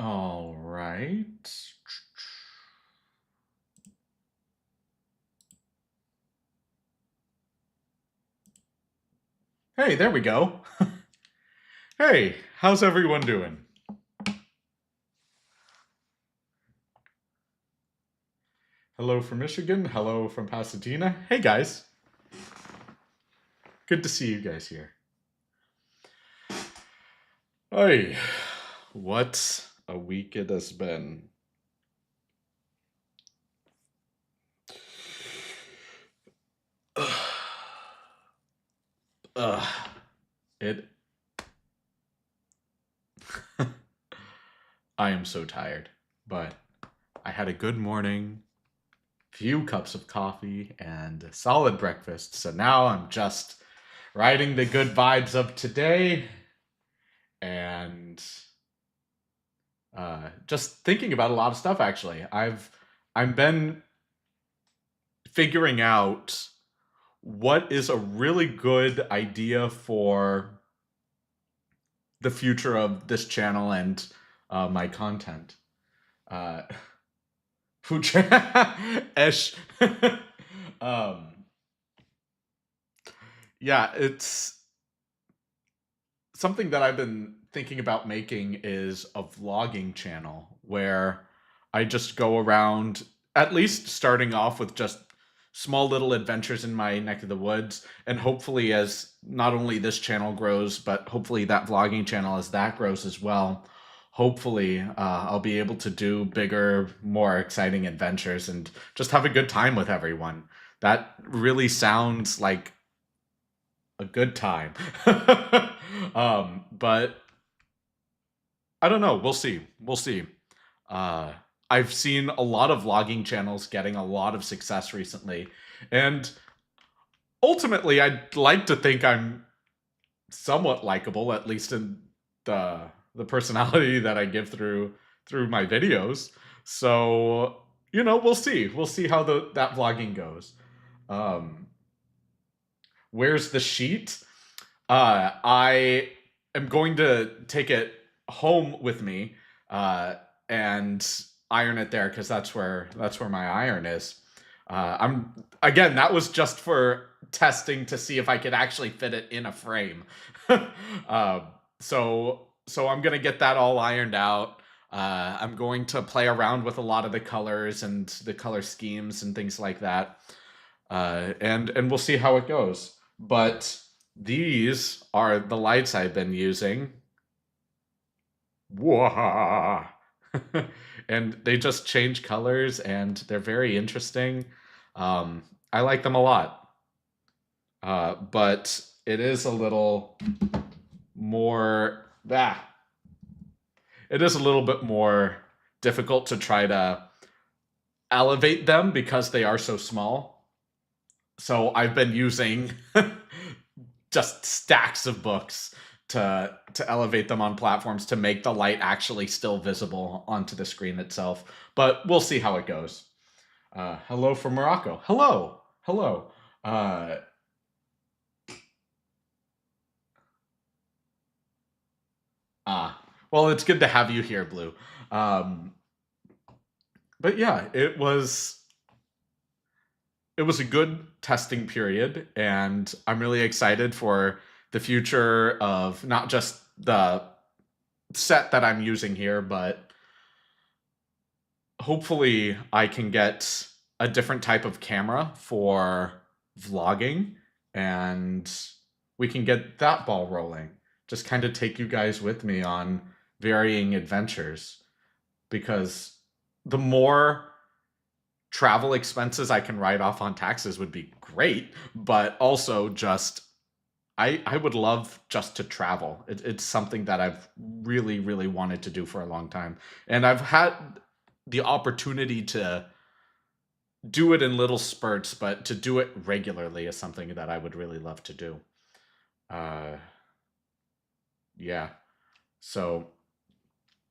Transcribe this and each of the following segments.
All right. Hey, there we go. Hey, how's everyone doing? Hello from Michigan. Hello from Pasadena. Hey, guys. Good to see you guys here. Hey, what a week it has been. It. I am so tired, but I had a good morning, few cups of coffee, and a solid breakfast. So now I'm just riding the good vibes of today and just thinking about a lot of stuff. Actually, I've been figuring out what is a really good idea for the future of this channel and my content. Uh, Esh. um, yeah, it's something that I've been thinking about making is a vlogging channel where I just go around, at least starting off with just small little adventures in my neck of the woods. And hopefully, as not only this channel grows, but hopefully that vlogging channel, as that grows as well, hopefully I'll be able to do bigger, more exciting adventures and just have a good time with everyone. That really sounds like a good time. But I don't know. We'll see. We'll see. Uh, I've seen a lot of vlogging channels getting a lot of success recently, and ultimately, I'd like to think I'm somewhat likable, at least in the personality that I give through my videos. So we'll see. We'll see how that vlogging goes. Um, where's the sheet? I am going to take it home with me and iron it there because that's where my iron is. I'm again. That was just for testing to see if I could actually fit it in a frame. uh, so I'm gonna get that all ironed out. I'm going to play around with a lot of the colors and the color schemes and things like that, and we'll see how it goes. But these are the lights I've been using. Wah! And they just change colors and they're very interesting. I like them a lot. But it is a little more. It is a little bit more difficult to try to elevate them because they are so small. So I've been using just stacks of books to elevate them on platforms to make the light actually still visible onto the screen itself. But we'll see how it goes. Hello from Morocco. Hello, hello. Uh, well, it's good to have you here, Blue. Um, but yeah, it was a good testing period, and I'm really excited for the future of not just the set that I'm using here, but hopefully I can get a different type of camera for vlogging and we can get that ball rolling. Just kind of take you guys with me on varying adventures because the more travel expenses I can write off on taxes would be great, but also just I would love just to travel. It's something that I've really, really wanted to do for a long time. And I've had the opportunity to do it in little spurts, but to do it regularly is something that I would really love to do. Uh, yeah. So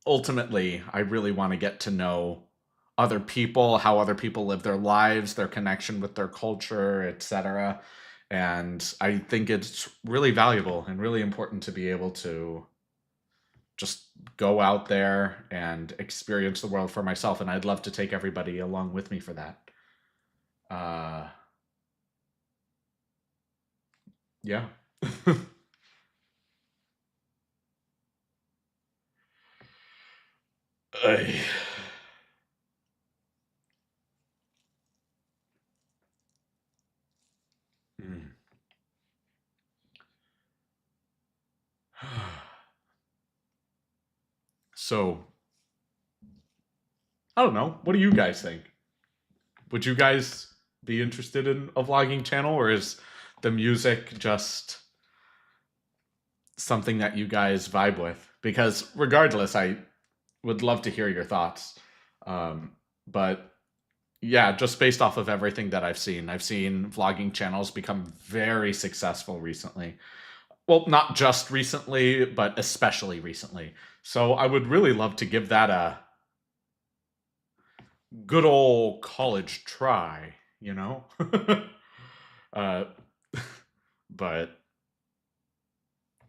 ultimately, I really want to get to know other people, how other people live their lives, their connection with their culture, etc. And I think it's really valuable and really important to be able to just go out there and experience the world for myself, and I'd love to take everybody along with me for that. Uh, yeah. Ay. Mm. So, I don't know. What do you guys think? Would you guys be interested in a vlogging channel, or is the music just something that you guys vibe with? Because regardless, I would love to hear your thoughts. Um, but yeah, just based off of everything that I've seen vlogging channels become very successful recently. Well, not just recently, but especially recently. So I would really love to give that a good old college try, you know? uh, but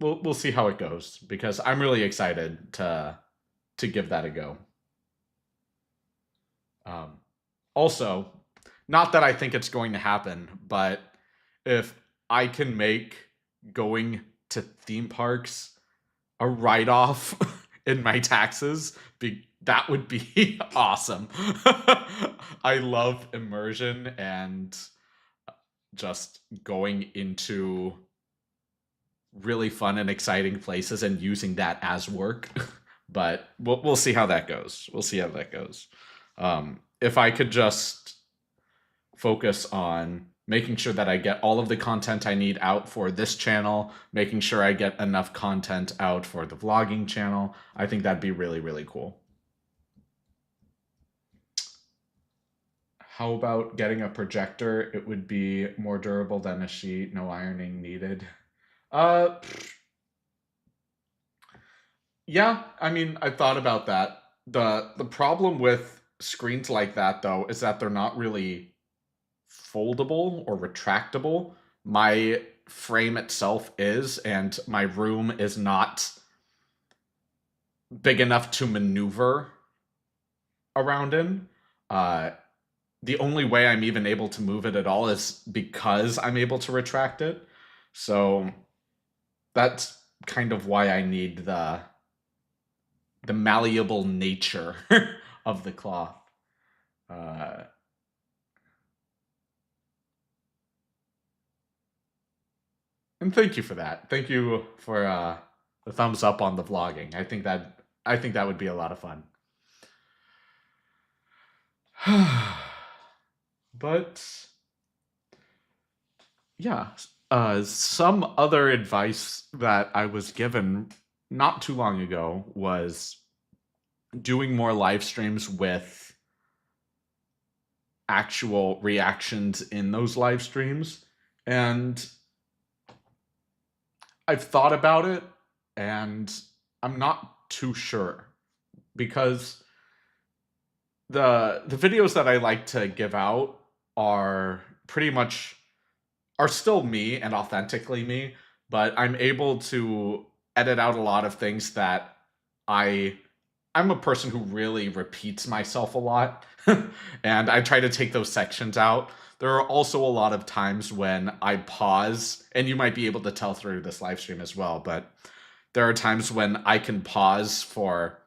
we'll see how it goes because I'm really excited to give that a go. Um, Also, not that I think it's going to happen, but if I can make going to theme parks a write off in my taxes, that would be awesome. I love immersion and just going into really fun and exciting places and using that as work. But we'll see how that goes. We'll see how that goes. If I could just focus on making sure that I get all of the content I need out for this channel, making sure I get enough content out for the vlogging channel, I think that'd be really, really cool. How about getting a projector? It would be more durable than a sheet, no ironing needed. Uh, yeah, I mean, I thought about that. The problem with screens like that though is that they're not really foldable or retractable. My frame itself is, and my room is not big enough to maneuver around in. Uh, the only way I'm even able to move it at all is because I'm able to retract it. So that's kind of why I need the malleable nature of the cloth. Uh, and thank you for that. Thank you for the thumbs up on the vlogging. I think that would be a lot of fun. But yeah, some other advice that I was given not too long ago was doing more live streams with actual reactions in those live streams. And I've thought about it and I'm not too sure because the videos that I like to give out are pretty much are still me and authentically me, but I'm able to edit out a lot of things that I I'm a person who really repeats myself a lot and I try to take those sections out. There are also a lot of times when I pause, and you might be able to tell through this live stream as well, but there are times when I can pause for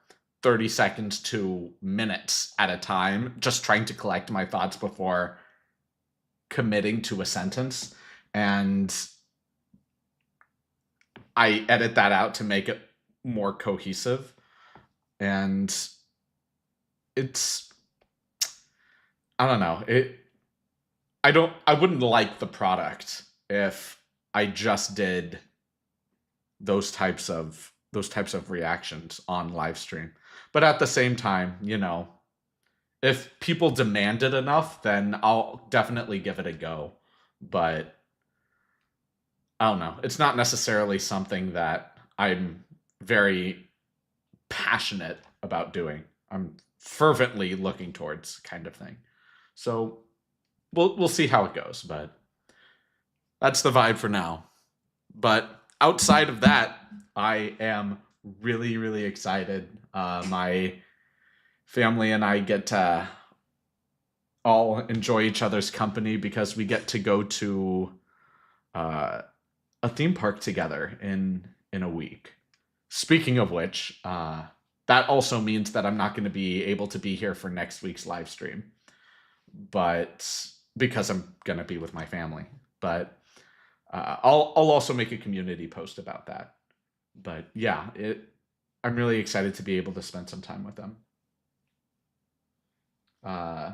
30 seconds to minutes at a time, just trying to collect my thoughts before committing to a sentence. And I edit that out to make it more cohesive. And it's, I don't know. I wouldn't like the product if I just did those types of reactions on live stream. But at the same time, you know, if people demand it enough, then I'll definitely give it a go. But I don't know. It's not necessarily something that I'm very passionate about doing. I'm fervently looking towards kind of thing. So we'll see how it goes, but that's the vibe for now. But outside of that, I am Really, really excited. My family and I get to all enjoy each other's company because we get to go to uh, a theme park together in a week. Speaking of which, that also means that I'm not going to be able to be here for next week's live stream, but because I'm going to be with my family. But I'll also make a community post about that. But yeah, I'm really excited to be able to spend some time with them. Uh,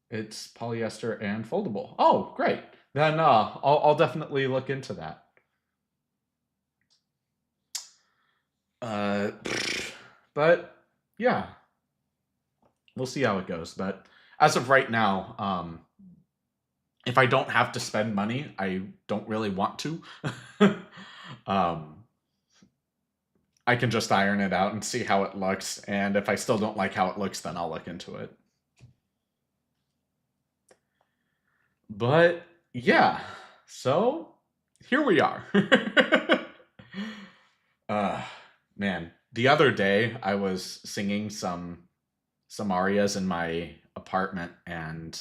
it's polyester and foldable. Oh, great! Then I'll definitely look into that. Uh, but yeah, we'll see how it goes. But as of right now, if I don't have to spend money, I don't really want to. um, I can just iron it out and see how it looks. And if I still don't like how it looks, then I'll look into it. But yeah, so here we are. uh, man, the other day I was singing some arias in my apartment, and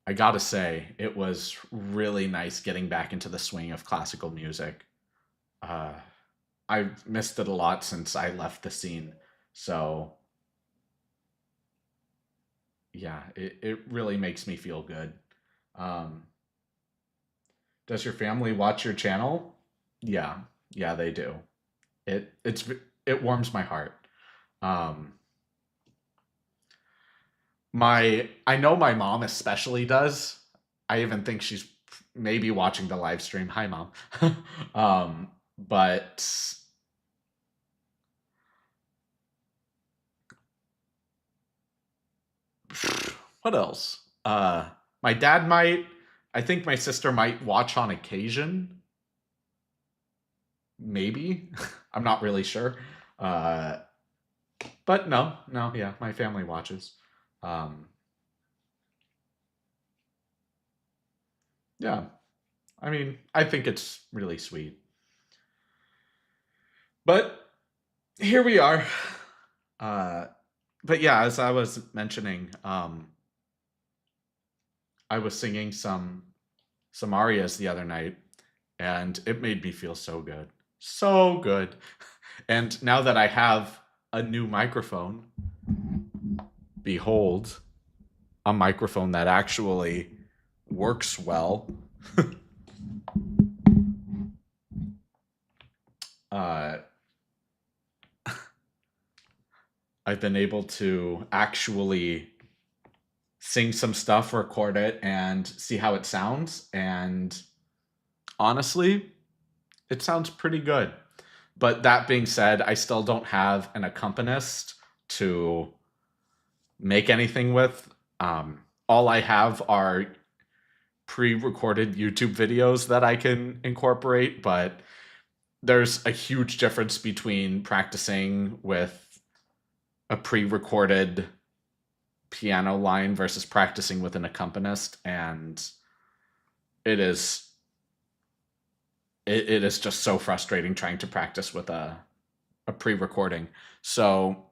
I gotta say, it was really nice getting back into the swing of classical music. Uh, I've missed it a lot since I left the scene. So, yeah, it really makes me feel good. Um, does your family watch your channel? Yeah, yeah, they do. It warms my heart. Um, I know my mom especially does. I even think she's maybe watching the live stream. Hi, mom. But what else? My dad might. I think my sister might watch on occasion. Maybe. I'm not really sure. Uh, but no, no, yeah, my family watches. Um, yeah, I mean, I think it's really sweet. But here we are. Uh, but yeah, as I was mentioning, I was singing some arias the other night, and it made me feel so good, so good. And now that I have a new microphone, behold, a microphone that actually works well. uh, I've been able to actually sing some stuff, record it, and see how it sounds. And honestly, it sounds pretty good. But that being said, I still don't have an accompanist to make anything with. All I have are pre-recorded YouTube videos that I can incorporate, but there's a huge difference between practicing with a pre-recorded piano line versus practicing with an accompanist, and it is it is just so frustrating trying to practice with a pre-recording. So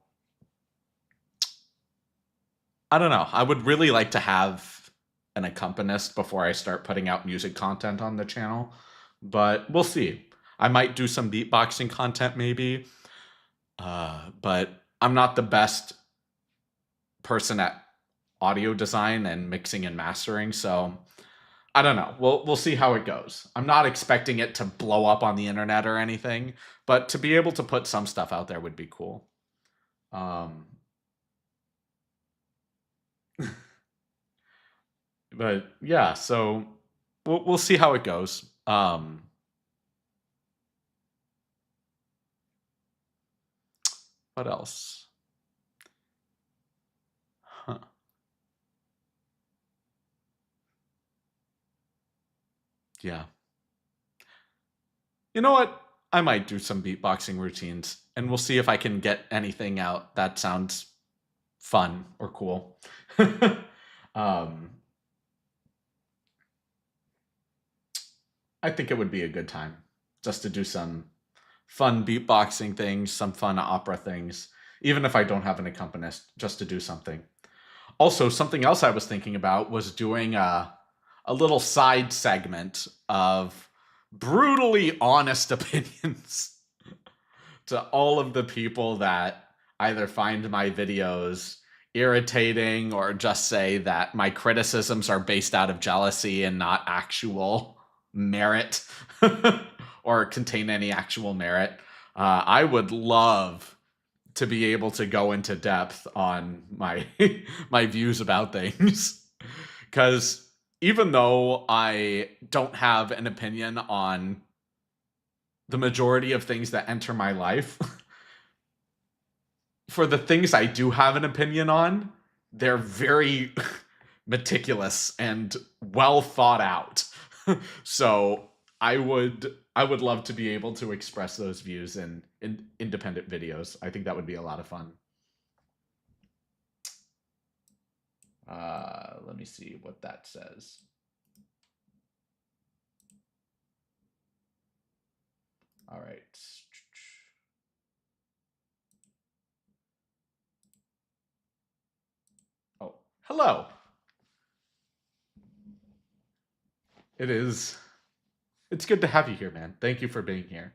I don't know. I would really like to have an accompanist before I start putting out music content on the channel, but we'll see. I might do some beatboxing content maybe, but I'm not the best person at audio design and mixing and mastering, so I don't know. We'll see how it goes. I'm not expecting it to blow up on the internet or anything, but to be able to put some stuff out there would be cool. Um, but yeah, so we'll see how it goes. What else? Huh. Yeah. You know what? I might do some beatboxing routines, and we'll see if I can get anything out that sounds fun or cool. um, I think it would be a good time. just to do some fun beatboxing things, some fun opera things, even if I don't have an accompanist, just to do something. Also, something else I was thinking about was doing a little side segment of brutally honest opinions to all of the people that either find my videos irritating or just say that my criticisms are based out of jealousy and not actual merit or contain any actual merit. I would love to be able to go into depth on my my views about things, because even though I don't have an opinion on the majority of things that enter my life, for the things I do have an opinion on, they're very meticulous and well thought out. So I would love to be able to express those views in independent videos. I think that would be a lot of fun. Let me see what that says. All right. Oh, hello. It's good to have you here, man. Thank you for being here.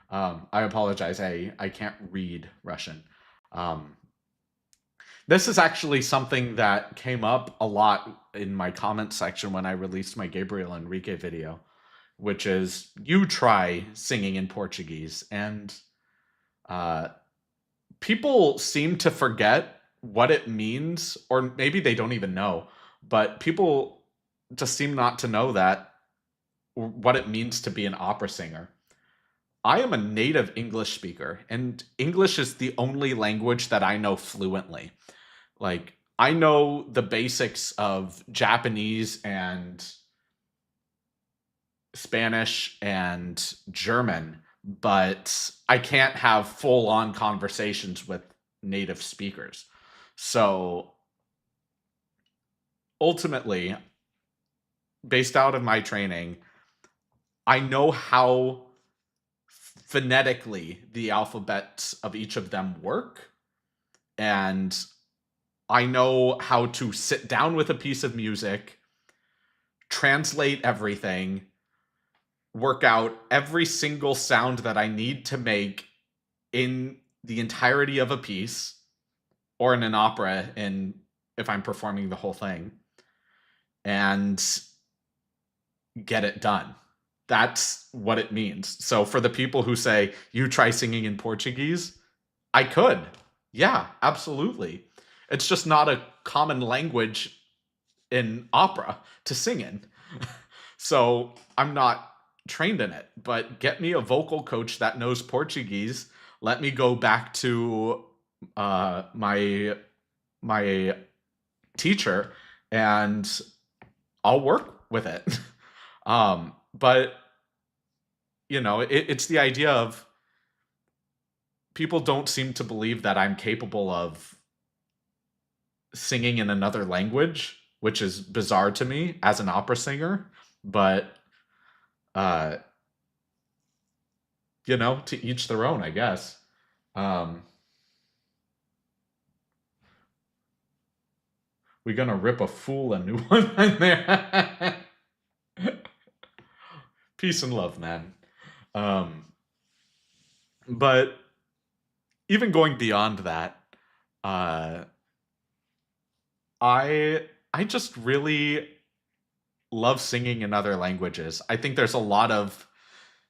I apologize. I can't read Russian. Um, this is actually something that came up a lot in my comment section when I released my Gabriel Enrique video, which is you try singing in Portuguese. And uh, people seem to forget what it means, or maybe they don't even know, but people just seem not to know that what it means to be an opera singer. I am a native English speaker, and English is the only language that I know fluently. Like, I know the basics of Japanese and Spanish and German, but I can't have full on conversations with native speakers. So ultimately, based out of my training, I know how phonetically the alphabets of each of them work. And I know how to sit down with a piece of music, translate everything, work out every single sound that I need to make in the entirety of a piece, or in an opera, and if I'm performing the whole thing, and get it done. That's what it means. So for the people who say, you try singing in Portuguese, I could. Yeah, absolutely. It's just not a common language in opera to sing in. So I'm not trained in it, but get me a vocal coach that knows Portuguese. Let me go back to my teacher, and I'll work with it. But it's the idea of people don't seem to believe that I'm capable of singing in another language, which is bizarre to me as an opera singer. But uh, to each their own, I guess. Um, we're gonna rip a fool a new one in there. Peace and love, man. Um, but even going beyond that, uh, I just really love singing in other languages. I think there's a lot of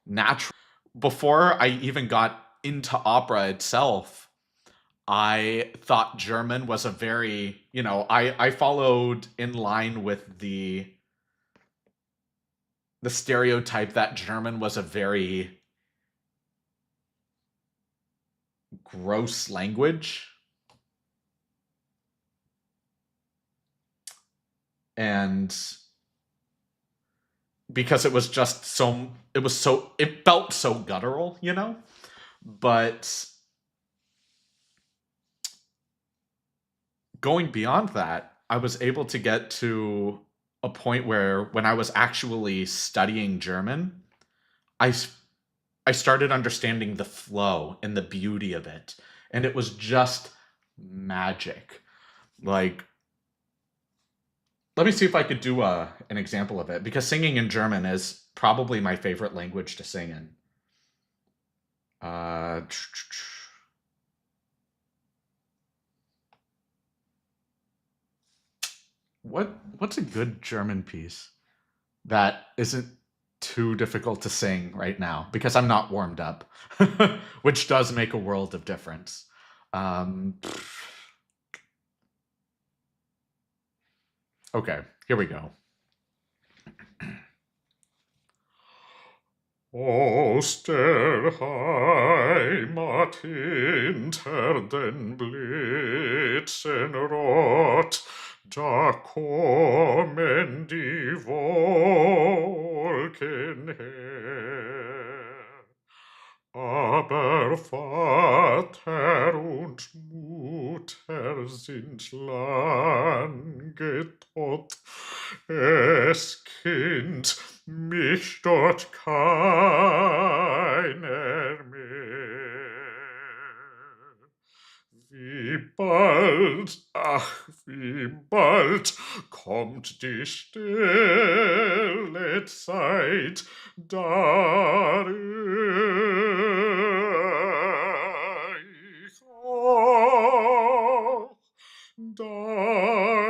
natural. Before I even got into opera itself, I thought German was a very, I followed in line with the stereotype that German was a very gross language. And because it felt so guttural, But going beyond that, I was able to get to a point where when I was actually studying German, I I started understanding the flow and the beauty of it. And it was just magic. Like, let me see if I could do an example of it, because singing in German is probably my favorite language to sing in. Uh, what's a good German piece that isn't too difficult to sing right now? Because I'm not warmed up, which does make a world of difference. Um, okay, here we go. Aus der Heimat hinter den Blitzen rot, da kommen die Wolken her. Aber Vater und Mutter sind lange tot. Es Kind mich dort keiner mehr. Wie bald, ach, wie bald kommt die stille Zeit, da ich auch, da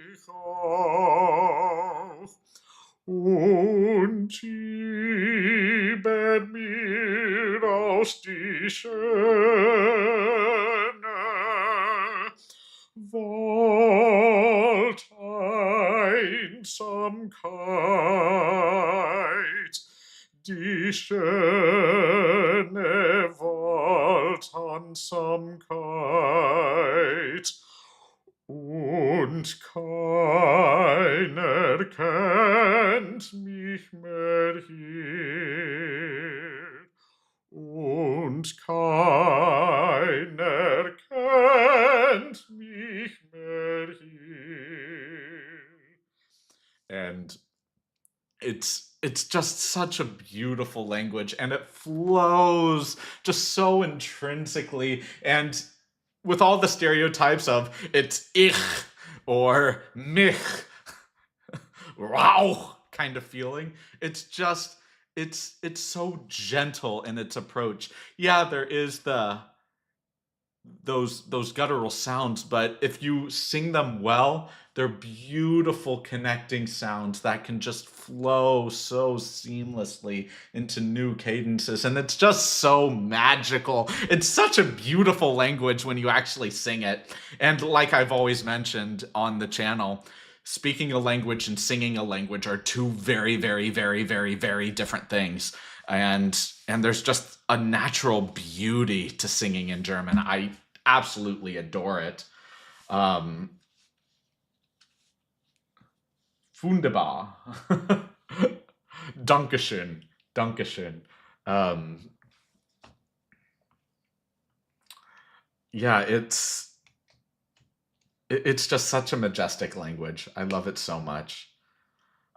ich auch, und gib mir aus die schöne Wohlteinsamkeit, die schöne Wohlteinsamkeit, und keiner kennt mich mehr hier, und keiner kennt mich mehr hier. And it's just such a beautiful language, and it flows just so intrinsically, and with all the stereotypes of it's ich or mich, wow kind of feeling. It's just it's so gentle in its approach. Yeah, there is those guttural sounds, but if you sing them well, they're beautiful connecting sounds that can just flow so seamlessly into new cadences, and it's just so magical. It's such a beautiful language when you actually sing it. And like I've always mentioned on the channel, speaking a language and singing a language are two very, very, very, very, very different things. And there's just a natural beauty to singing in German. I absolutely adore it. Wunderbar. Dankeschön. Dankeschön. Yeah, it's just such a majestic language. I love it so much.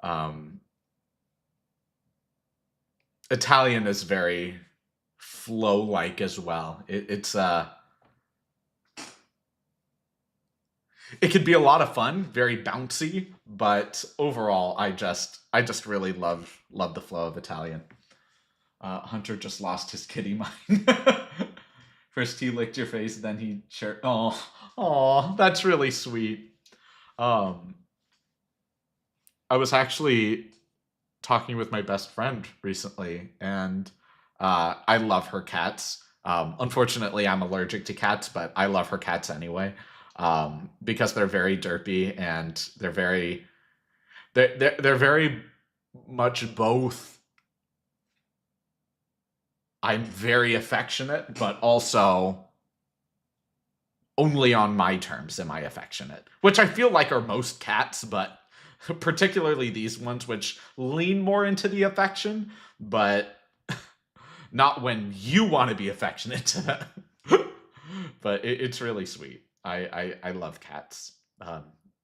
Um, Italian is very flow-like as well. It could be a lot of fun, very bouncy, but overall, I just really love the flow of Italian. Hunter just lost his kitty mind. First he licked your face, then he shared. Oh, that's really sweet. Um, I was actually talking with my best friend recently, and I love her cats. Unfortunately, I'm allergic to cats, but I love her cats anyway, because they're very derpy, and they're very much both. I'm very affectionate, but also only on my terms am I affectionate, which I feel like are most cats, but particularly these ones, which lean more into the affection, but not when you want to be affectionate to them. But it's really sweet. I love cats.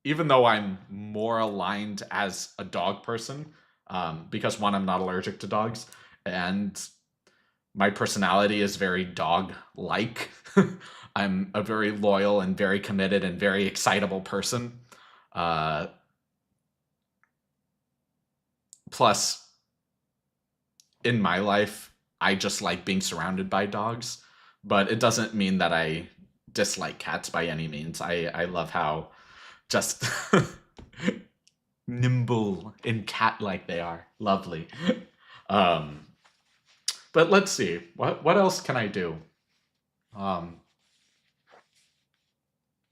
Even though I'm more aligned as a dog person, because one, I'm not allergic to dogs, and my personality is very dog-like. I'm a very loyal and very committed and very excitable person. Uh, Plus, in my life, I just like being surrounded by dogs, but it doesn't mean that I dislike cats by any means. I love how just nimble and cat-like they are. Lovely. Um, but let's see. What else can I do? Um,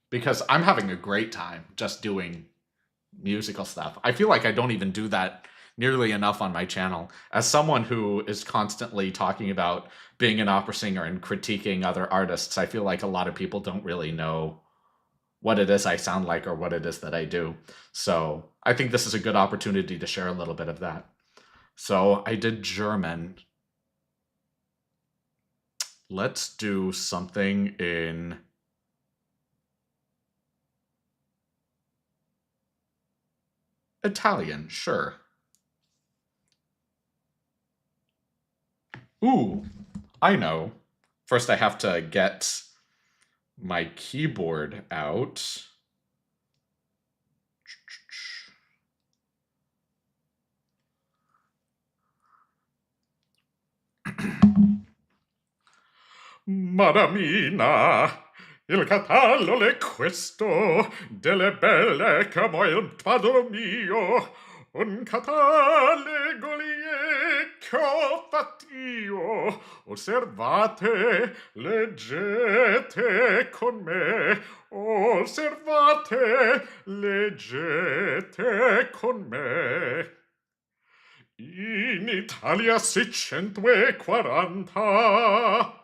because I'm having a great time just doing musical stuff. I feel like I don't even do that nearly enough on my channel. As someone who is constantly talking about being an opera singer and critiquing other artists, I feel like a lot of people don't really know what it is I sound like or what it is that I do. So I think this is a good opportunity to share a little bit of that. So I did German. Let's do something in Italian, sure. Ooh, I know. First, I have to get my keyboard out. Madamina, il catallo è questo, delle belle come il padre mio, un catalogo che ho fatto io. Osservate, leggete con me, osservate, leggete con me. In Italia 640,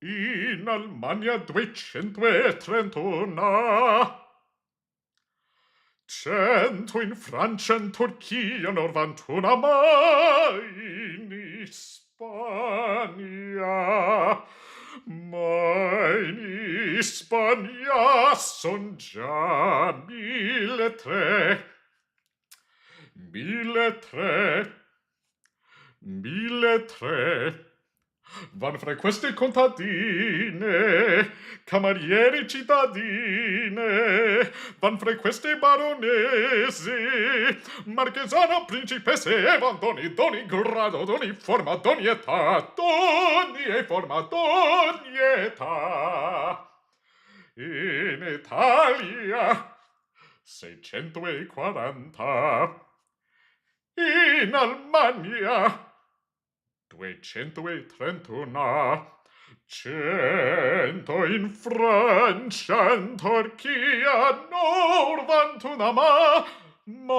in Almania 231, 100 in Francia, in Turchia 91, ma in Spagna son già 1.300. 1.300 van fra queste contadine, camerieri cittadine, van fra queste baronesi, marchesano, principesse, e van d'ogni grado, d'ogni forma, d'ogni età, d'ogni forma, d'ogni età. In Italia 640, in Almania 231, 100 in Francia, in Turchia 91, ma in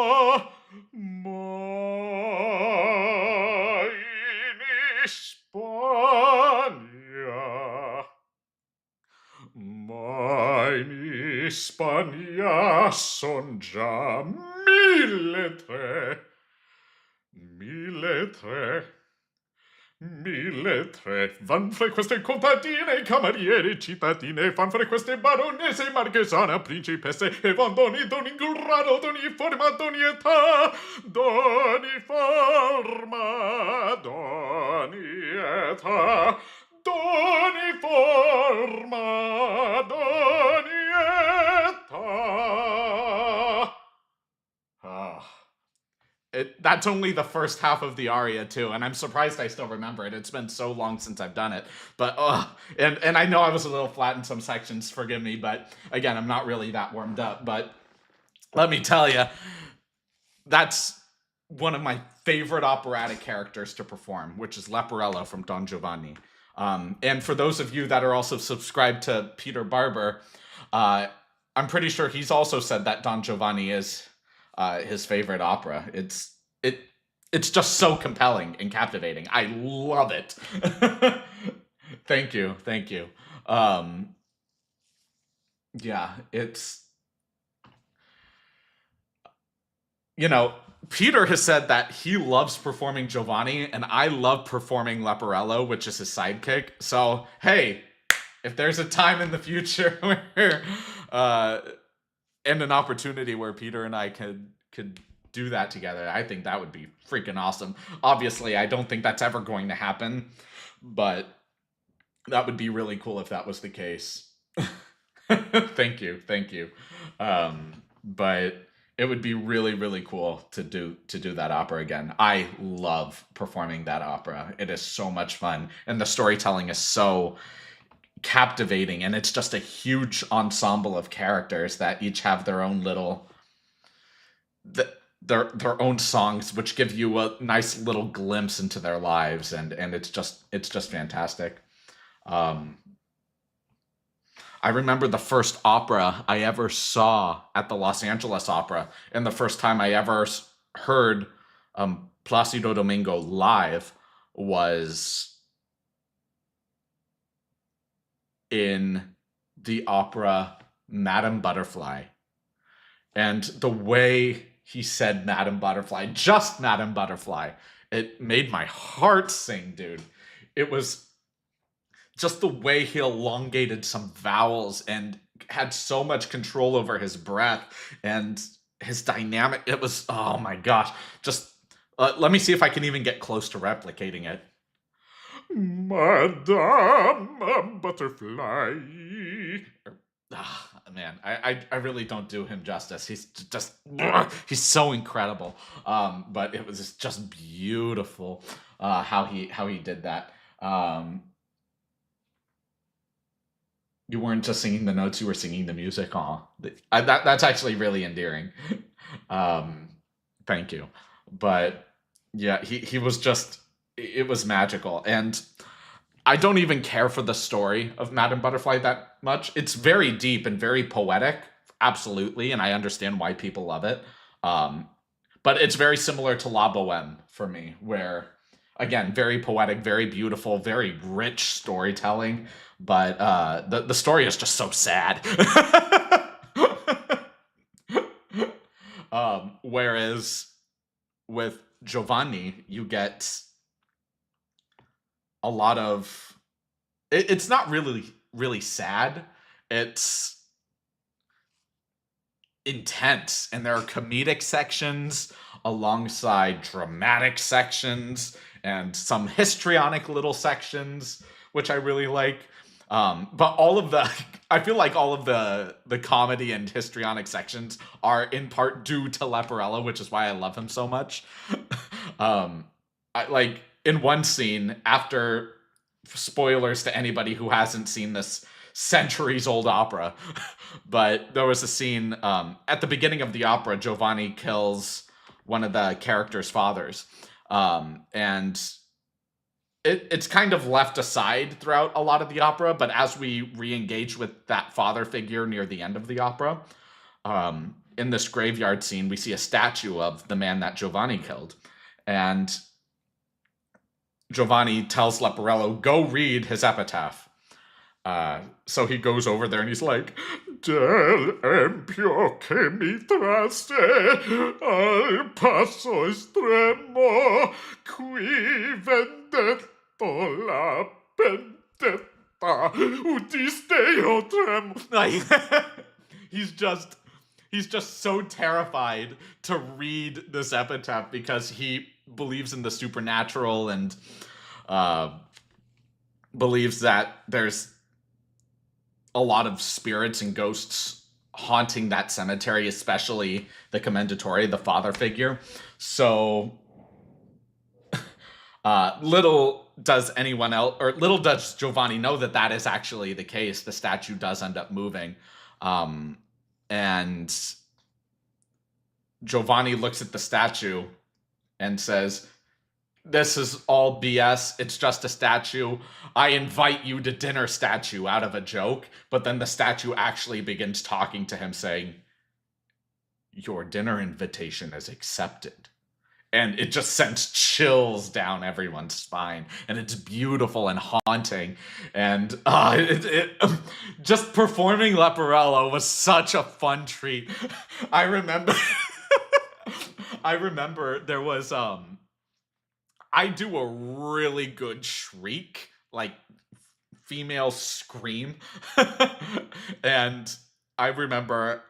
Spagna, ma in Spagna son già 1.300. 1.300 van fra queste contadine, camerieri, cittadine, van fra queste baronesse, marchesana, principesse, e van d'ogni grado, d'ogni forma, d'ogni età, d'ogni forma, d'ogni età, d'ogni forma, d'ogni età. That's only the first half of the aria too, and I'm surprised I still remember it. It's been so long since I've done it, but and I know I was a little flat in some sections. Forgive me, but again, I'm not really that warmed up. But let me tell you, that's one of my favorite operatic characters to perform, which is Leporello from Don Giovanni. And for those of you that are also subscribed to Peter Barber, I'm pretty sure he's also said that Don Giovanni is his favorite opera. It's just so compelling and captivating. I love it. Thank you, thank you. Yeah, it's, you know, Peter has said that he loves performing Giovanni, and I love performing Leporello, which is his sidekick. So hey, if there's a time in the future where and an opportunity where Peter and I could do that together, I think that would be freaking awesome. Obviously, I don't think that's ever going to happen, but that would be really cool if that was the case. Thank you, thank you. But it would be really, really cool to do that opera again. I love performing that opera. It is so much fun, and the storytelling is so captivating, and it's just a huge ensemble of characters that each have their own little their own songs, which give you a nice little glimpse into their lives, and it's just fantastic. Um, I remember the first opera I ever saw at the Los Angeles Opera, and the first time I ever heard Placido Domingo live was in the opera Madame Butterfly. And the way he said Madame Butterfly, just Madame Butterfly, it made my heart sing, dude. It was just the way he elongated some vowels and had so much control over his breath and his dynamic. It was, oh my gosh. Just let me see if I can even get close to replicating it. Madame Butterfly. Man, I really don't do him justice. He's just he's so incredible. But it was just beautiful how he did that. You weren't just singing the notes; you were singing the music. That's actually really endearing. Um, Thank you. But yeah, he was just it was magical, and I don't even care for the story of Madame Butterfly that much. It's very deep and very poetic, absolutely, and I understand why people love it. Um, but it's very similar to La Boheme for me, where again, very poetic, very beautiful, very rich storytelling, but the story is just so sad. Whereas with Giovanni, you get a lot of it's not really sad. It's intense, and there are comedic sections alongside dramatic sections and some histrionic little sections, which I really like. But all of the I feel like all of the comedy and histrionic sections are in part due to Leporello, which is why I love him so much. I like in one scene, after spoilers to anybody who hasn't seen this centuries old opera, but there was a scene at the beginning of the opera. Giovanni kills one of the characters' fathers, and it's kind of left aside throughout a lot of the opera. But as we re-engage with that father figure near the end of the opera, in this graveyard scene, we see a statue of the man that Giovanni killed, and Giovanni tells Leporello, go read his epitaph. So he goes over there and he's like, Del empio che mi traste al passo estremo, qui vendetto la vendetta, udiste io tremo. Like, he's just so terrified to read this epitaph because he believes in the supernatural and believes that there's a lot of spirits and ghosts haunting that cemetery, especially the commendatore, the father figure. So little does anyone else, or little does Giovanni know that that is actually the case. The statue does end up moving. And Giovanni looks at the statue and says, this is all BS. It's just a statue. I invite you to dinner, statue, out of a joke. But then the statue actually begins talking to him, saying, your dinner invitation is accepted. And it just sends chills down everyone's spine. And it's beautiful and haunting. And just performing Leporello was such a fun treat. I remember there was I do a really good shriek, like female scream. And I remember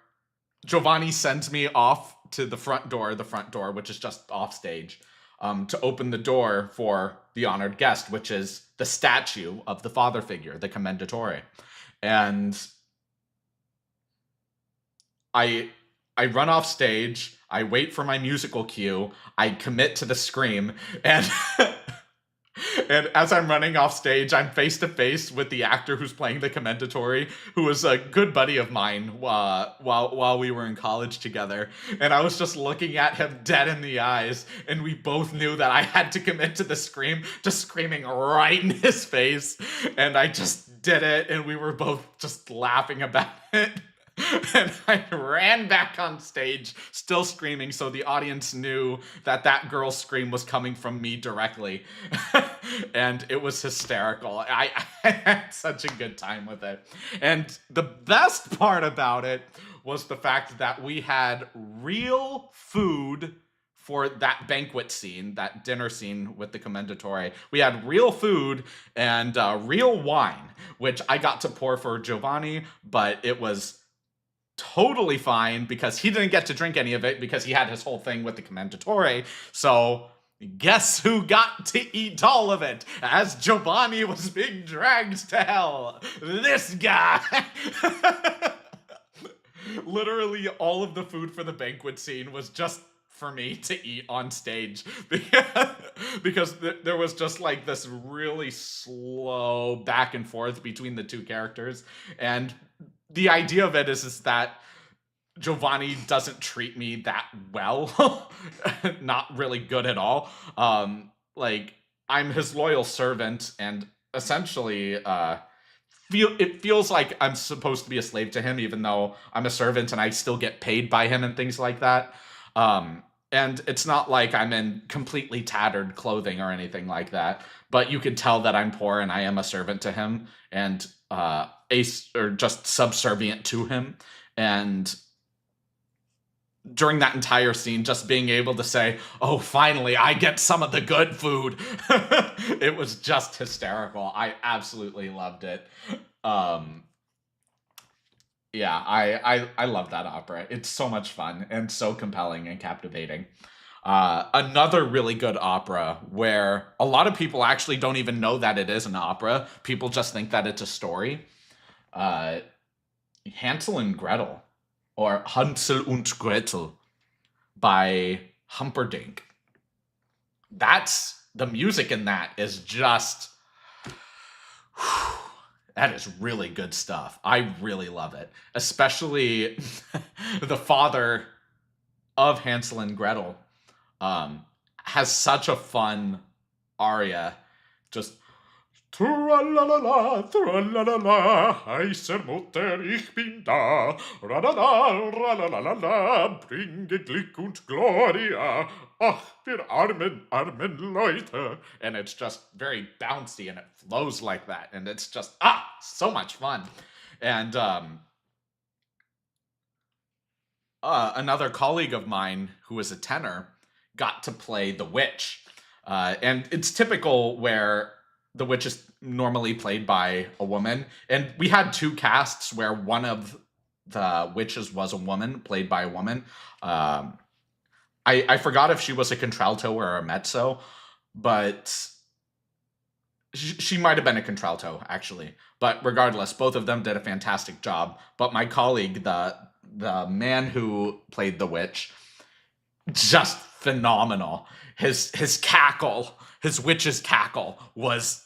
Giovanni sends me off to the front door, which is just off stage, to open the door for the honored guest, which is the statue of the father figure, the Commendatore. And I I run off stage, I wait for my musical cue, I commit to the scream, and and as I'm running off stage, I'm face to face with the actor who's playing the Commendatore, who was a good buddy of mine while we were in college together. And I was just looking at him dead in the eyes, and we both knew that I had to commit to the scream, just screaming right in his face. And I just did it, and we were both just laughing about it. And I ran back on stage, still screaming, so the audience knew that that girl's scream was coming from me directly. And it was hysterical. I had such a good time with it. And the best part about it was the fact that we had real food for that banquet scene, that dinner scene with the Commendatore. We had real food and real wine, which I got to pour for Giovanni, but it was totally fine because he didn't get to drink any of it because he had his whole thing with the Commendatore. So guess who got to eat all of it as Giovanni was being dragged to hell? This guy. Literally all of the food for the banquet scene was just for me to eat on stage because there was just like this really slow back and forth between the two characters. And the idea of it is that Giovanni doesn't treat me that well. Not really good at all. Like, I'm his loyal servant, and essentially it feels like I'm supposed to be a slave to him, even though I'm a servant and I still get paid by him and things like that. And it's not like I'm in completely tattered clothing or anything like that, but you can tell that I'm poor and I am a servant to him, and or just subservient to him. And during that entire scene, just being able to say, oh, finally, I get some of the good food. It was just hysterical. I absolutely loved it. Yeah, I love that opera. It's so much fun and so compelling and captivating. Another really good opera where a lot of people actually don't even know that it is an opera. People just think that it's a story. Uh, Hansel and Gretel, or Hansel und Gretel by Humperdinck. The music in that is just, that is really good stuff. I really love it. Especially the father of Hansel and Gretel has such a fun aria. Just Tra-la-la-la, tra-la-la-la, heißer Mutter, ich bin da. Ra-la-la, ra-la-la-la, bringe Glück und Gloria. Ach, wir armen, armen Leute. And it's just very bouncy and it flows like that. And it's just, so much fun. And another colleague of mine who is a tenor got to play the witch. And it's typical where the witch is normally played by a woman. And we had two casts where one of the witches was a woman, played by a woman. I forgot if she was a contralto or a mezzo, but she might have been a contralto, actually. But regardless, both of them did a fantastic job. But my colleague, the man who played the witch, just phenomenal. His cackle, his witch's cackle was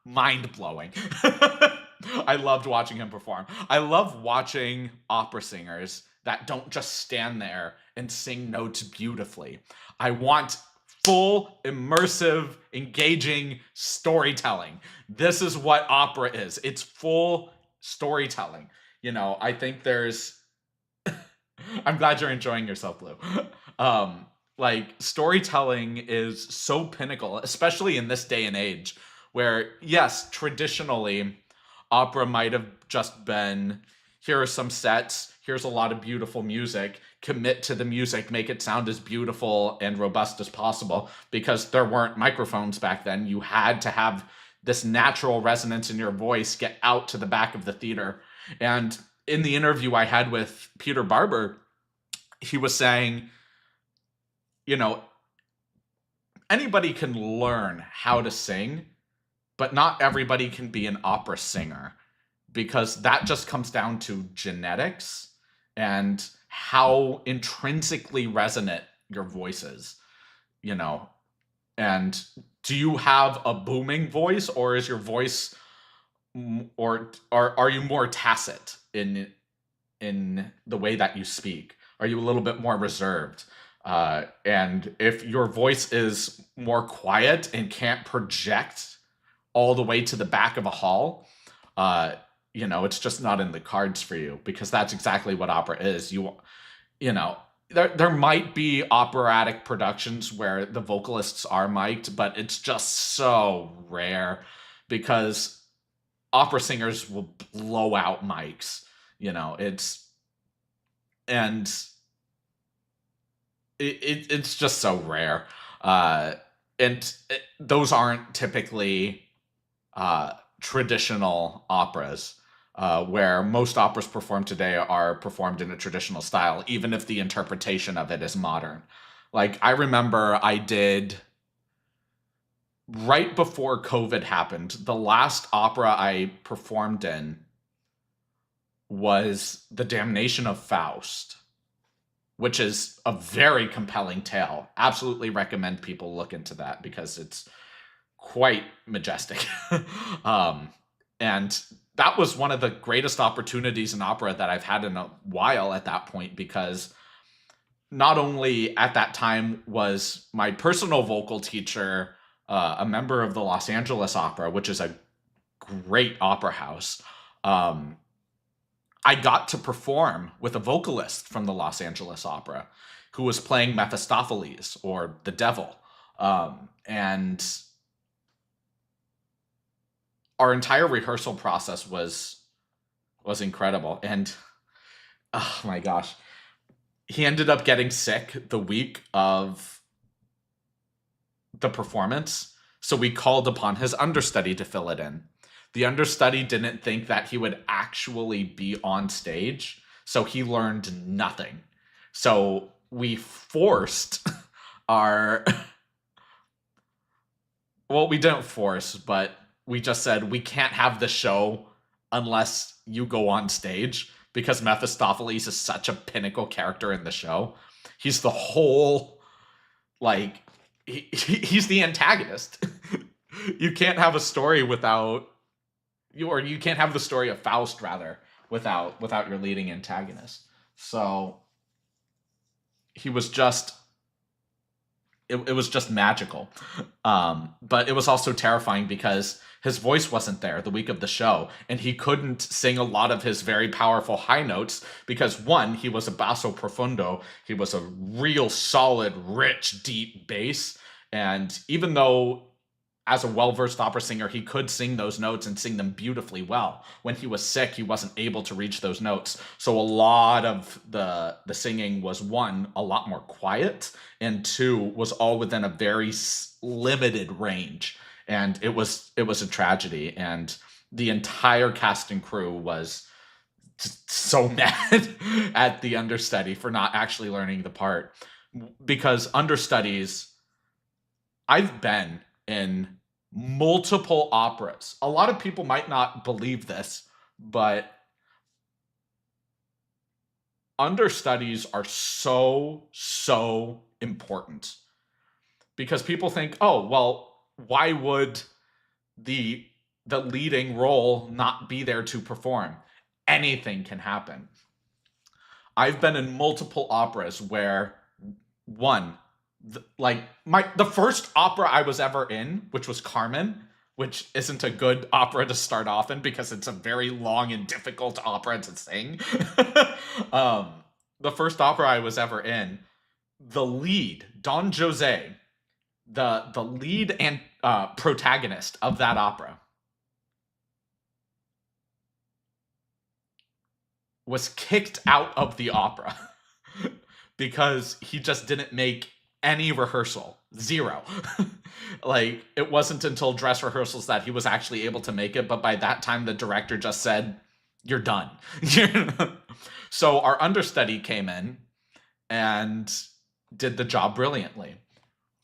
mind-blowing. I loved watching him perform. I love watching opera singers that don't just stand there and sing notes beautifully. I want full, immersive, engaging storytelling. This is what opera is. It's full storytelling. You know, I think there's I'm glad you're enjoying yourself, Blue. Like, storytelling is so pinnacle, especially in this day and age, where, yes, traditionally, opera might have just been, here are some sets, here's a lot of beautiful music, commit to the music, make it sound as beautiful and robust as possible, because there weren't microphones back then. You had to have this natural resonance in your voice get out to the back of the theater. And in the interview I had with Peter Barber, he was saying, you know, anybody can learn how to sing, but not everybody can be an opera singer, because that just comes down to genetics and how intrinsically resonant your voice is, you know. And do you have a booming voice, or is your voice or are you more tacit in the way that you speak? Are you a little bit more reserved? And if your voice is more quiet and can't project all the way to the back of a hall, uh, it's just not in the cards for you, because that's exactly what opera is. You know, there might be operatic productions where the vocalists are mic'd, but it's just so rare, because opera singers will blow out mics. It's and it's just so rare. And those aren't typically traditional operas, where most operas performed today are performed in a traditional style, even if the interpretation of it is modern. Like, I remember I did, right before COVID happened, the last opera I performed in was The Damnation of Faust, which is a very compelling tale. Absolutely recommend people look into that, because it's quite majestic. And that was one of the greatest opportunities in opera that I've had in a while at that point, because not only at that time was my personal vocal teacher a member of the Los Angeles Opera, which is a great opera house, I got to perform with a vocalist from the Los Angeles Opera who was playing Mephistopheles, or the devil. And our entire rehearsal process was incredible. And oh my gosh, he ended up getting sick the week of the performance, so we called upon his understudy to fill it in. The understudy didn't think that he would actually be on stage, so he learned nothing. So we forced our well, we didn't force, but we just said, we can't have the show unless you go on stage, because Mephistopheles is such a pinnacle character in the show. He's the whole, like, he's the antagonist. You can't have a story without you can't have the story of Faust, rather, without your leading antagonist. So he was just it was just magical. But it was also terrifying, because his voice wasn't there the week of the show, and he couldn't sing a lot of his very powerful high notes, because, one, he was a basso profundo. He was a real solid, rich, deep bass. And even though, as a well-versed opera singer, he could sing those notes and sing them beautifully well, when he was sick, he wasn't able to reach those notes. So a lot of the singing was, one, a lot more quiet, and two, was all within a very limited range. And it was a tragedy. And the entire cast and crew was just so mad at the understudy for not actually learning the part, because understudies, I've been in multiple operas. A lot of people might not believe this, but understudies are so important, because people think, oh, well, why would the leading role not be there to perform? Anything can happen. I've been in multiple operas where, one, the first opera I was ever in, which was Carmen, which isn't a good opera to start off in, because it's a very long and difficult opera to sing. The first opera I was ever in, the lead, Don Jose, the lead and protagonist of that opera, was kicked out of the opera because he just didn't make any rehearsal. Zero. Like, it wasn't until dress rehearsals that he was actually able to make it, but by that time the director just said, you're done. So our understudy came in, and did the job brilliantly.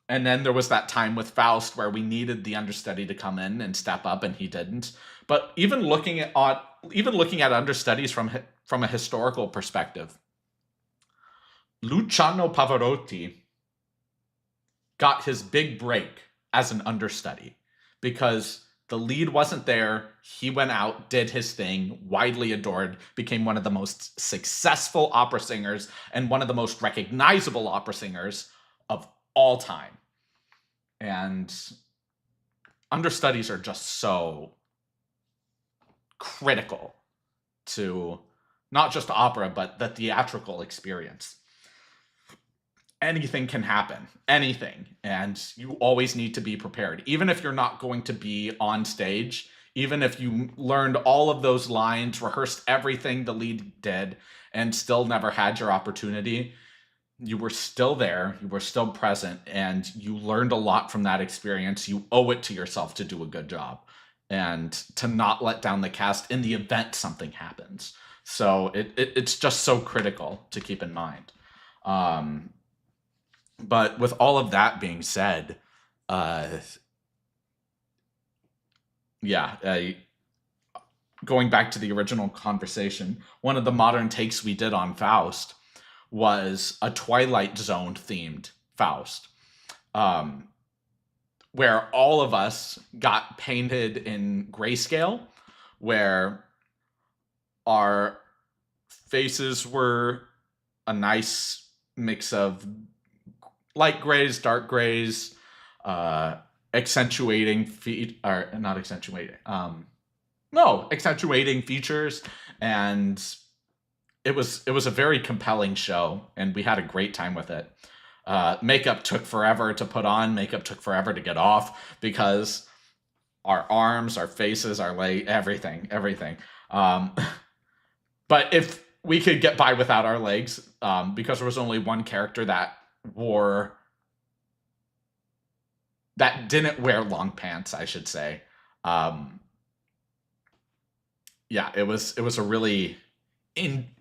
And then there was that time with Faust where we needed the understudy to come in and step up, and he didn't. But even looking at understudies from a historical perspective, Luciano Pavarotti got his big break as an understudy because the lead wasn't there. He went out, did his thing, widely adored, became one of the most successful opera singers and one of the most recognizable opera singers of all time. And understudies are just so critical to not just opera, but the theatrical experience. Anything can happen, anything. And you always need to be prepared. Even if you're not going to be on stage, even if you learned all of those lines, rehearsed everything the lead did, and still never had your opportunity, you were still there, you were still present, and you learned a lot from that experience. You owe it to yourself to do a good job and to not let down the cast in the event something happens. So it's just so critical to keep in mind. But with all of that being said, going back to the original conversation, one of the modern takes we did on Faust was a Twilight Zone themed Faust, where all of us got painted in grayscale, where our faces were a nice mix of light grays, dark grays, accentuating features, and it was a very compelling show, and we had a great time with it. Makeup took forever to put on, makeup took forever to get off, because our arms, our faces, our leg, everything. But if we could get by without our legs, because there was only one character that didn't wear long pants, I should say. It was a really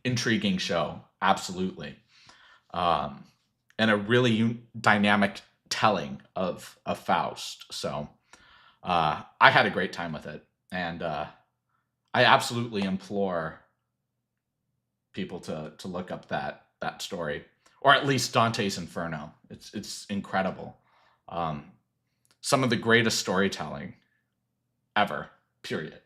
intriguing show, absolutely, and a really dynamic telling of Faust. So I had a great time with it, and I absolutely implore people to look up that story, or at least Dante's Inferno. It's incredible. Some of the greatest storytelling ever, period.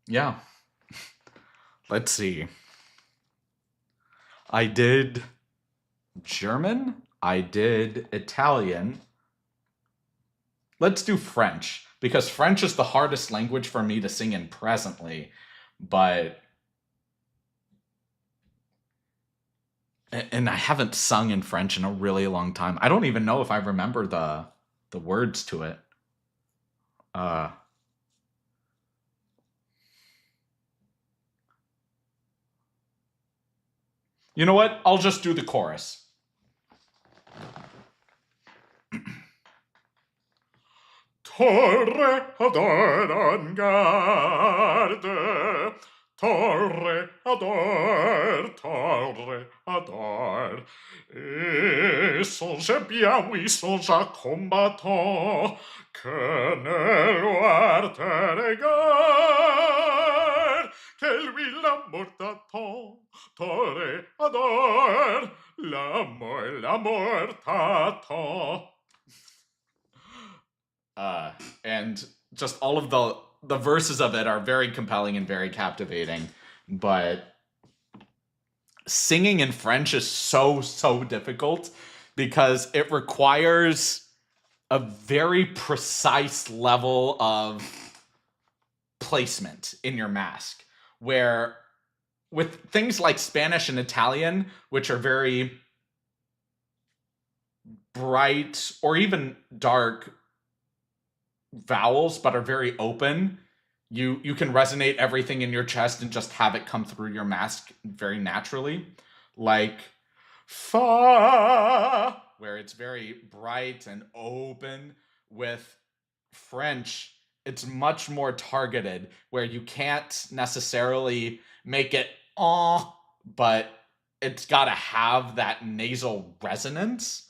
Yeah. Let's see. I did German. I did Italian. Let's do French, because French is the hardest language for me to sing in presently, and I haven't sung in French in a really long time. I don't even know if I remember the words to it. You know what? I'll just do the chorus. Torre adore en garde, torre adore, et songe bien, oui, songe à combattant, que ne loire te regarde, que lui l'amour t'attend, torre adore, l'amour t'attend. And just all of the verses of it are very compelling and very captivating, but singing in French is so difficult because it requires a very precise level of placement in your mask, where with things like Spanish and Italian, which are very bright or even dark vowels but are very open, you can resonate everything in your chest and just have it come through your mask very naturally, like fa, where it's very bright and open. With French, it's much more targeted, where you can't necessarily make it oh, but it's got to have that nasal resonance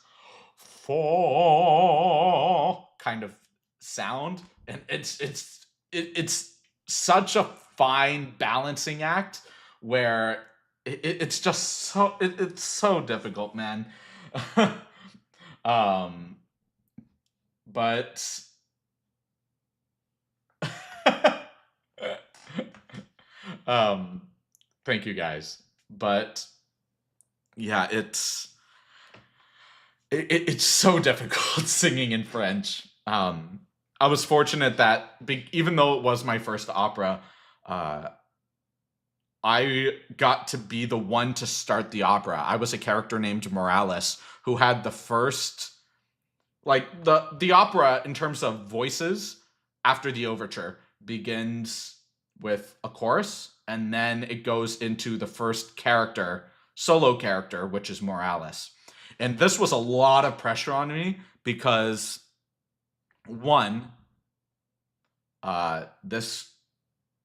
for kind of sound, and it's such a fine balancing act where it's just it's so difficult, man. um but um thank you guys, but yeah, it's so difficult singing in French. I was fortunate that even though it was my first opera, uh, I got to be the one to start the opera. I was a character named Morales who had the first, like the opera in terms of voices after the overture begins with a chorus, and then it goes into the first character, solo character, which is Morales. And this was a lot of pressure on me because one, this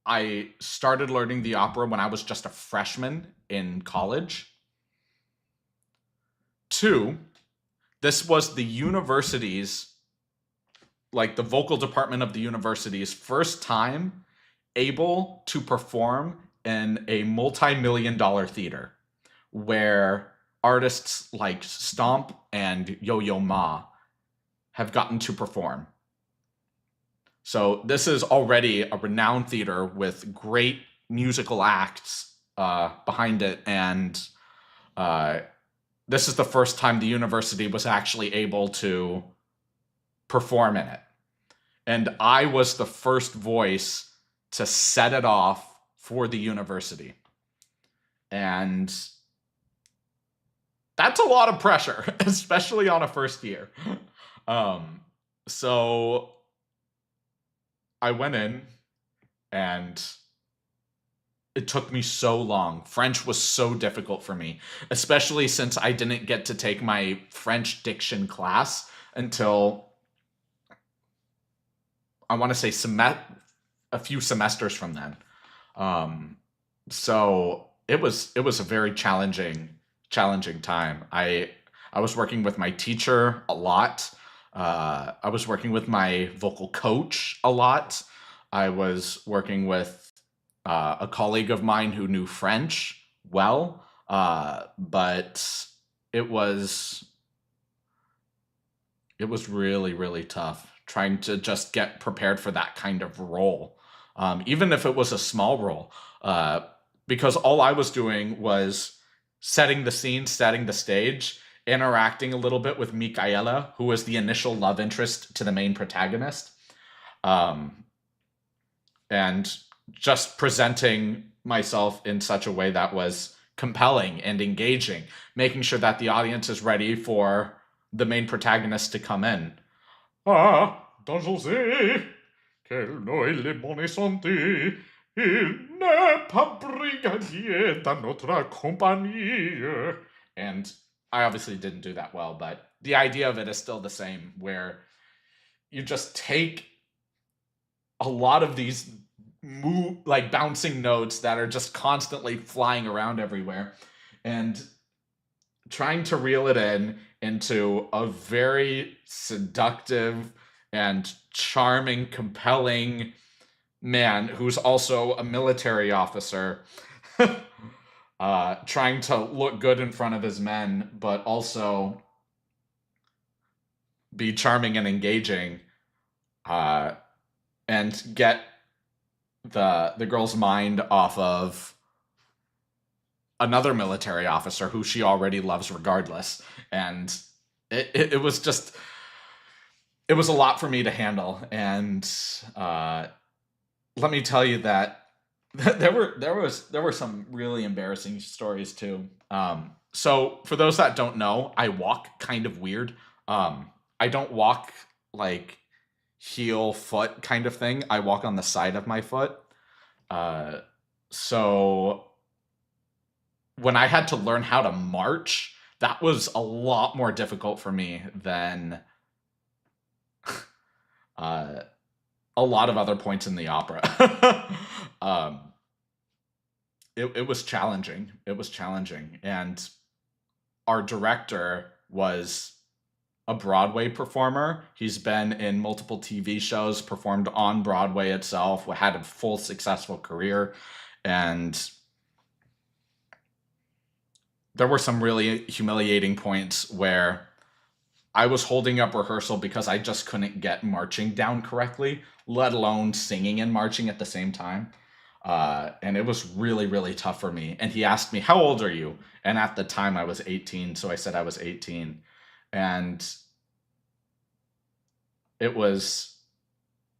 I started learning the opera when I was just a freshman in college. Two, this was the university's, like the vocal department of the university's first time able to perform in a multi-million dollar theater where artists like Stomp and Yo-Yo Ma have gotten to perform. So this is already a renowned theater with great musical acts behind it, and uh, this is the first time the university was actually able to perform in it. And I was the first voice to set it off for the university. And that's a lot of pressure, especially on a first year. So I went in, and it took me so long. French was so difficult for me, especially since I didn't get to take my French diction class until, I want to say, a few semesters from then. So it was a very challenging time. I was working with my teacher a lot. I was working with my vocal coach a lot. I was working with a colleague of mine who knew French well, but it was really, really tough trying to just get prepared for that kind of role, even if it was a small role, because all I was doing was setting the scene, setting the stage, interacting a little bit with Micaela, who was the initial love interest to the main protagonist, um, and just presenting myself in such a way that was compelling and engaging, making sure that the audience is ready for the main protagonist to come in. Ah, Don José, quel noi le bonne santé, il n'est pas brigadier dans notre compagnie. And I obviously didn't do that well, but the idea of it is still the same, where you just take a lot of these like bouncing notes that are just constantly flying around everywhere, and trying to reel it into a very seductive and charming, compelling man who's also a military officer, trying to look good in front of his men, but also be charming and engaging, and get the girl's mind off of another military officer who she already loves regardless. And it was just, it was a lot for me to handle. And let me tell you that there were some really embarrassing stories too. So for those that don't know, I walk kind of weird. I don't walk like heel foot kind of thing. I walk on the side of my foot. So when I had to learn how to march, that was a lot more difficult for me than a lot of other points in the opera. um, it was challenging. It was challenging. And our director was a Broadway performer. He's been in multiple TV shows, performed on Broadway itself, had a full successful career. And there were some really humiliating points where I was holding up rehearsal because I just couldn't get marching down correctly, let alone singing and marching at the same time. And it was really, really tough for me. And he asked me, "How old are you?" And at the time I was 18. So I said I was 18. And it was,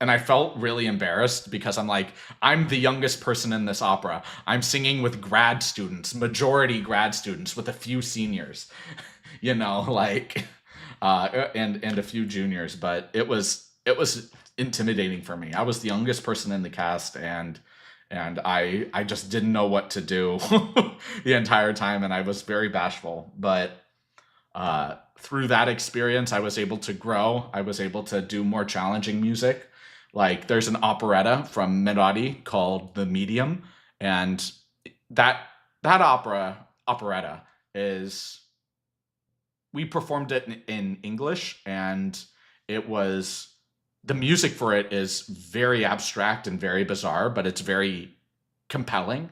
and I felt really embarrassed because I'm like, I'm the youngest person in this opera. I'm singing with grad students, majority grad students, with a few seniors, like, and a few juniors. But it was intimidating for me. I was the youngest person in the cast, and I just didn't know what to do the entire time, and I was very bashful. But through that experience, I was able to grow. I was able to do more challenging music. Like there's an operetta from Merari called The Medium, and that that operetta is, we performed it in English, and it was, the music for it is very abstract and very bizarre, but it's very compelling.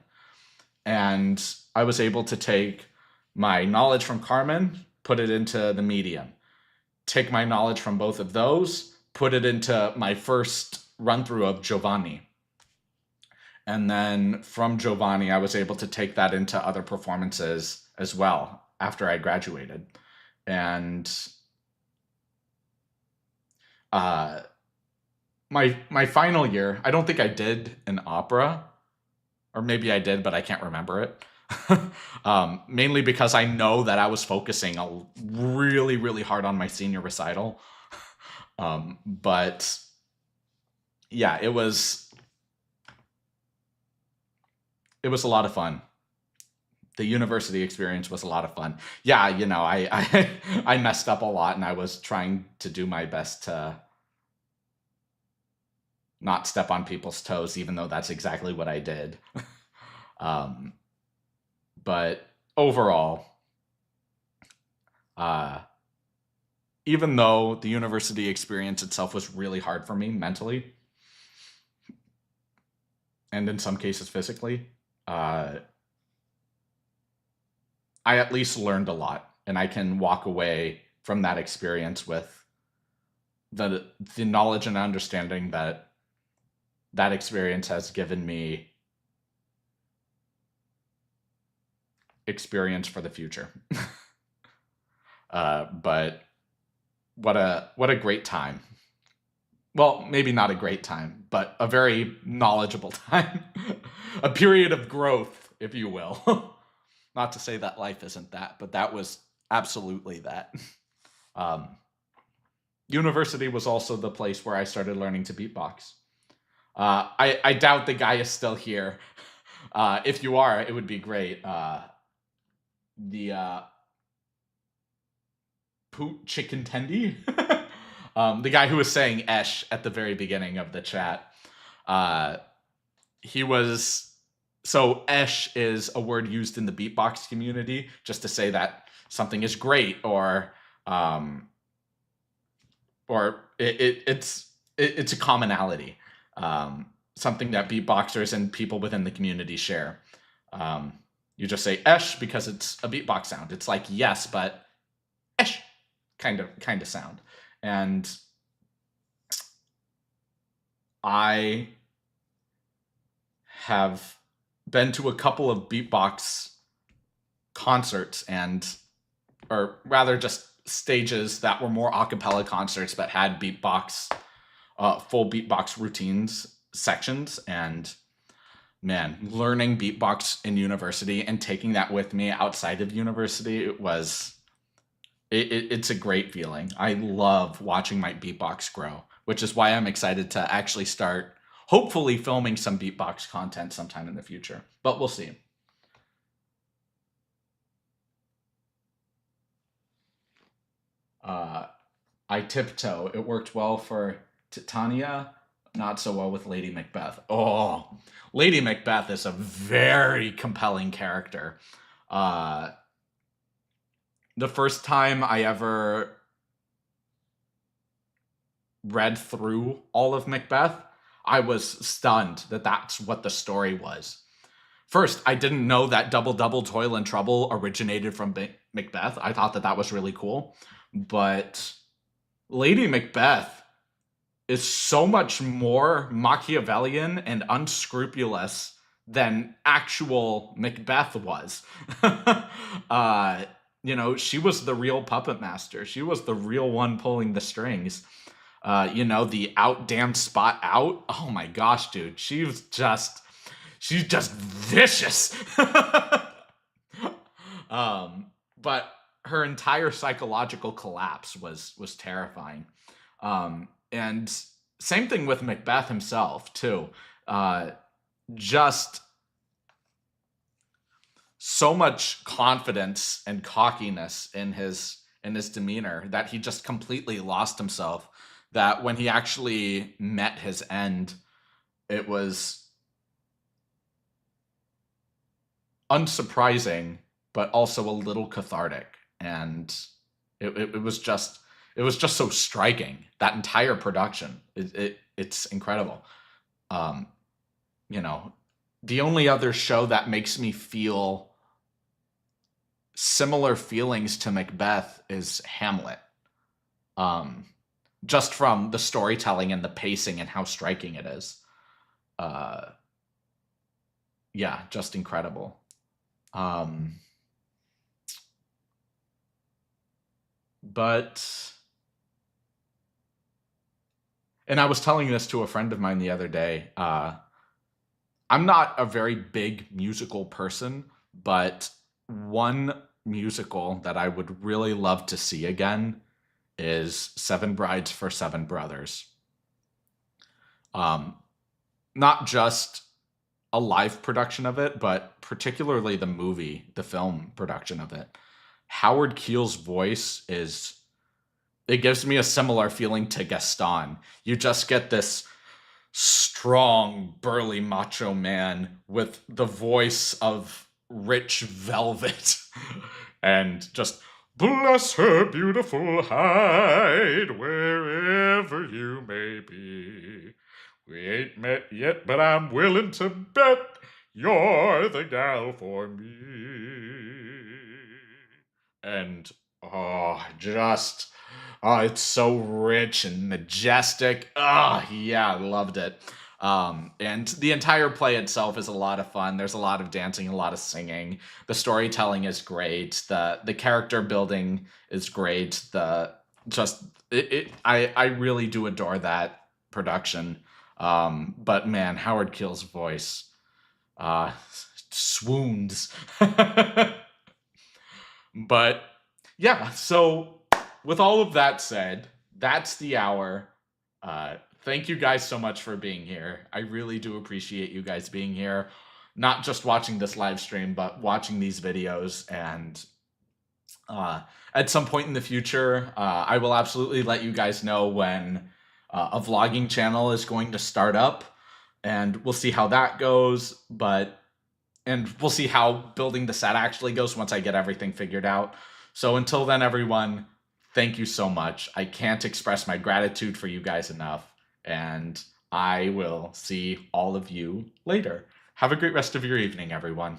And I was able to take my knowledge from Carmen, put it into The Medium, take my knowledge from both of those, put it into my first run through of Giovanni. And then from Giovanni, I was able to take that into other performances as well after I graduated. And uh, my final year, I don't think I did an opera, or maybe I did, but I can't remember it. Mainly because I know that I was focusing really, really hard on my senior recital. But yeah, it was a lot of fun. The university experience was a lot of fun. Yeah, I I messed up a lot, and I was trying to do my best to not step on people's toes, even though that's exactly what I did. um, but overall, uh, even though the university experience itself was really hard for me mentally, and in some cases physically, uh, I at least learned a lot, and I can walk away from that experience with the knowledge and understanding that that experience has given me experience for the future. But what a great time. Well, maybe not a great time, but a very knowledgeable time. A period of growth, if you will. Not to say that life isn't that, but that was absolutely that. Um, University was also the place where I started learning to beatbox. I doubt the guy is still here. If you are, it would be great. The Poot Chicken Tendy, the guy who was saying "esh" at the very beginning of the chat. Uh, he was, so "esh" is a word used in the beatbox community just to say that something is great, um, or it's a commonality, something that beatboxers and people within the community share. Um, you just say "esh" because it's a beatbox sound. It's like yes, but "esh" kind of sound. And I have been to a couple of beatbox concerts, or rather just stages that were more a cappella concerts but had beatbox, full beatbox routines sections. And man, learning beatbox in university and taking that with me outside of university, it's a great feeling. I love watching my beatbox grow, which is why I'm excited to actually start hopefully filming some beatbox content sometime in the future, but we'll see. uh, I Tiptoe, it worked well for Titania. not so well with Lady Macbeth. Oh, Lady Macbeth is a very compelling character. Uh, the first time I ever read through all of Macbeth, I was stunned that that's what the story was. First, I didn't know that Double Double Toil and Trouble originated from Macbeth. I thought that that was really cool. But Lady Macbeth is so much more Machiavellian and unscrupulous than actual Macbeth was. She was the real puppet master. She was the real one pulling the strings. The out damned spot out. Oh my gosh, dude. She's just vicious. But her entire psychological collapse was terrifying. And same thing with Macbeth himself too. Just so much confidence and cockiness in his demeanor that he just completely lost himself. That when he actually met his end, it was unsurprising, but also a little cathartic, and it was just so striking. That entire production, it's incredible. The only other show that makes me feel similar feelings to Macbeth is Hamlet. Just from the storytelling and the pacing and how striking it is. Just incredible. And I was telling this to a friend of mine the other day. I'm not a very big musical person, but one musical that I would really love to see again is Seven Brides for Seven Brothers. Not just a live production of it, but particularly the film production of it. Howard Keel's voice it gives me a similar feeling to Gaston. You just get this strong, burly macho man with the voice of rich velvet and just, bless her beautiful hide wherever you may be. We ain't met yet, but I'm willing to bet you're the gal for me. And, it's so rich and majestic. I loved it. And the entire play itself is a lot of fun. There's a lot of dancing, a lot of singing. The storytelling is great. The character building is great. I really do adore that production. But man, Howard Keel's voice swoons. But yeah, so with all of that said, that's the hour. Thank you guys so much for being here. I really do appreciate you guys being here. Not just watching this live stream, but watching these videos. And at some point in the future, I will absolutely let you guys know when a vlogging channel is going to start up. And we'll see how that goes. And we'll see how building the set actually goes once I get everything figured out. So until then, everyone, thank you so much. I can't express my gratitude for you guys enough. And I will see all of you later. Have a great rest of your evening, everyone.